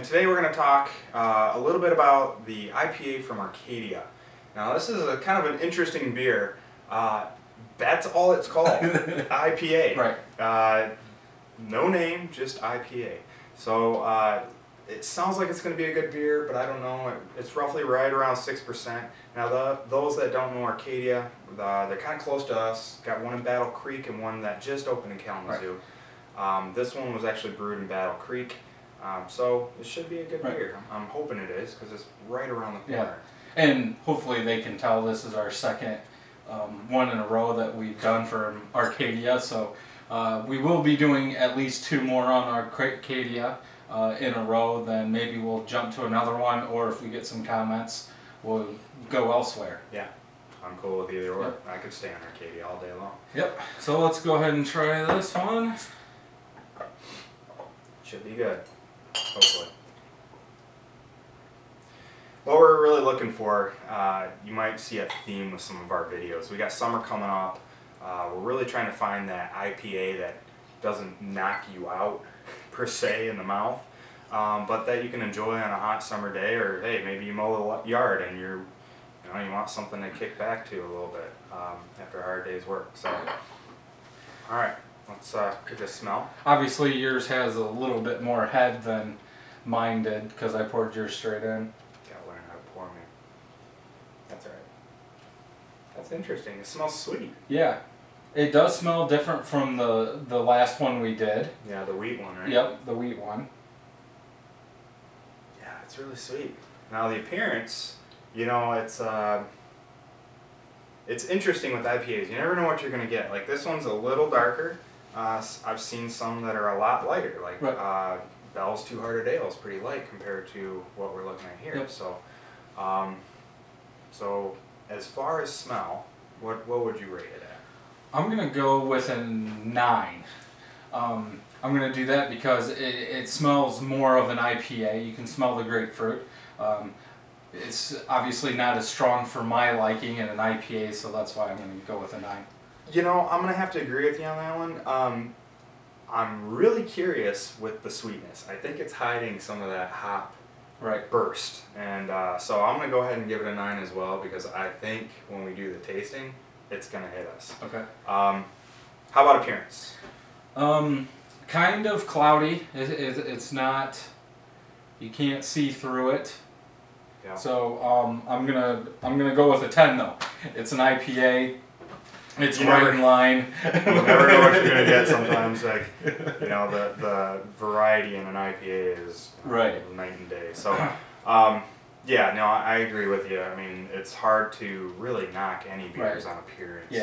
today we're going to talk a little bit about the IPA from Arcadia. Now this is a kind of an interesting beer. That's all it's called, IPA. Right. No name, just IPA. So it sounds like it's going to be a good beer, but I don't know. It's roughly right around 6%. Now those that don't know Arcadia, they're kind of close to us. Got one in Battle Creek and one that just opened in Kalamazoo. Right. This one was actually brewed in Battle Creek. So it should be a good beer. I'm hoping it is because it's right around the corner. Yeah. And hopefully they can tell this is our second one in a row that we've done for Arcadia. So we will be doing at least 2 more on Arcadia in a row. Then maybe we'll jump to another one, or if we get some comments, we'll go elsewhere. Yeah, I'm cool with either or. Yep. I could stay on Arcadia all day long. Yep. So let's go ahead and try this one. Should be good. Hopefully. What we're really looking for, you might see a theme with some of our videos. We got summer coming up. We're really trying to find that IPA that doesn't knock you out per se in the mouth, but that you can enjoy on a hot summer day, or hey, maybe you mow the yard and you want something to kick back to a little bit after a hard day's work. So, all right. Let's get this smell. Obviously yours has a little bit more head than mine did because I poured yours straight in. Gotta learn how to pour me. That's alright. That's interesting. It smells sweet. Yeah. It does smell different from the last one we did. Yeah, the wheat one, right? Yep, the wheat one. Yeah, it's really sweet. Now the appearance, it's interesting with IPAs. You never know what you're going to get. Like this one's a little darker. I've seen some that are a lot lighter, like right. Bell's Two Hearted Ale is pretty light compared to what we're looking at here. Yep. So as far as smell, what would you rate it at? I'm gonna go with a 9. I'm gonna do that because it smells more of an IPA. You can smell the grapefruit. It's obviously not as strong for my liking in an IPA, so that's why I'm gonna go with a 9. I'm going to have to agree with you on that one. I'm really curious with the sweetness. I think it's hiding some of that hop burst. And so I'm going to go ahead and give it a 9 as well, because I think when we do the tasting, it's going to hit us. Okay. How about appearance? Kind of cloudy. It's not, you can't see through it. Yeah. So I'm gonna go with a 10 though. It's an IPA. It's right in line. You never know what you're going to get sometimes. Like, the variety in an IPA is night and day. So, yeah, no, I agree with you. I mean, it's hard to really knock any beers on appearance,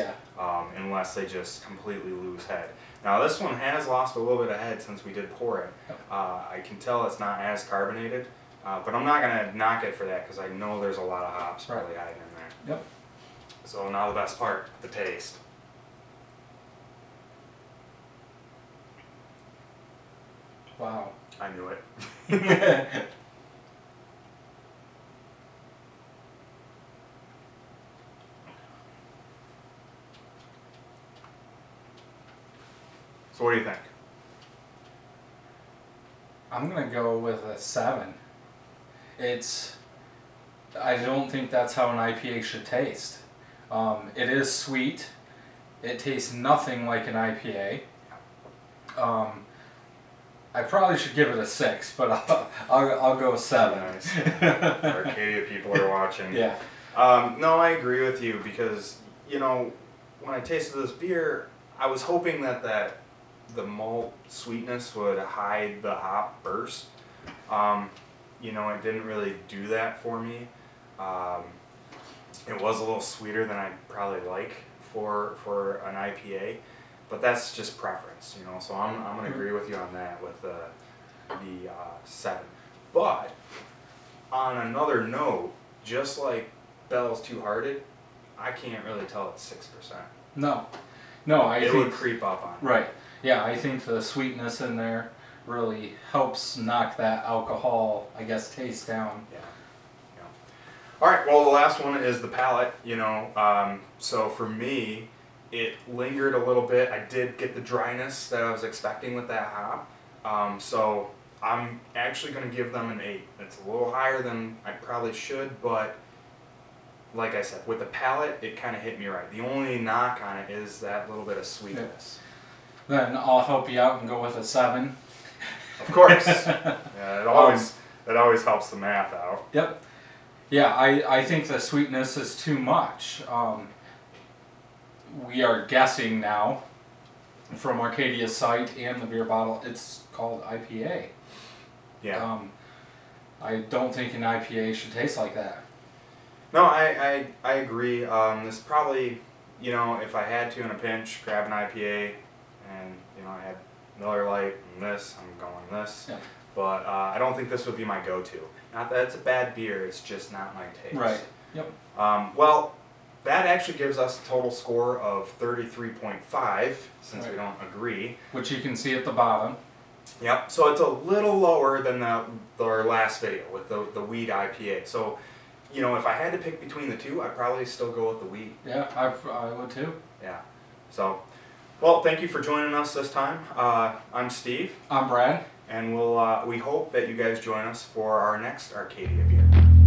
unless they just completely lose head. Now, this one has lost a little bit of head since we did pour it. I can tell it's not as carbonated, but I'm not going to knock it for that because I know there's a lot of hops probably hiding in there. Yep. So now the best part, the taste. Wow. I knew it. So what do you think? I'm going to go with a 7. I don't think that's how an IPA should taste. It is sweet. It tastes nothing like an IPA. I probably should give it a 6, but I'll go 7. Nice. Arcadia people are watching. Yeah. No, I agree with you because, when I tasted this beer, I was hoping that the malt sweetness would hide the hop burst. It didn't really do that for me. It was a little sweeter than I'd probably like for an IPA, but that's just preference, So I'm going to agree with you on that with the 7. But on another note, just like Bell's Two Hearted, I can't really tell it's 6%. No, it would creep up on it. Right. Yeah, I think the sweetness in there really helps knock that alcohol, I guess, taste down. Yeah. All right, well, the last one is the palate, so for me, it lingered a little bit. I did get the dryness that I was expecting with that hop, so I'm actually going to give them an 8. It's a little higher than I probably should, but like I said, with the palate, it kind of hit me right. The only knock on it is that little bit of sweetness. Then I'll help you out and go with a 7. Of course. Yeah, it always helps the math out. Yep. Yeah, I think the sweetness is too much. We are guessing now from Arcadia's site and the beer bottle, it's called IPA. Yeah. I don't think an IPA should taste like that. No, I agree. This probably, if I had to in a pinch, grab an IPA, and I had Miller Lite and this, I'm going this. Yeah. But I don't think this would be my go-to. Not that it's a bad beer, it's just not my taste. Right. Yep. Well, that actually gives us a total score of 33.5, since we don't agree. Which you can see at the bottom. Yep. So it's a little lower than our last video with the wheat IPA. So, if I had to pick between the two, I'd probably still go with the wheat. Yeah, I would too. Yeah. So, well, thank you for joining us this time. I'm Steve. I'm Brad. And we hope that you guys join us for our next Arcadia beer.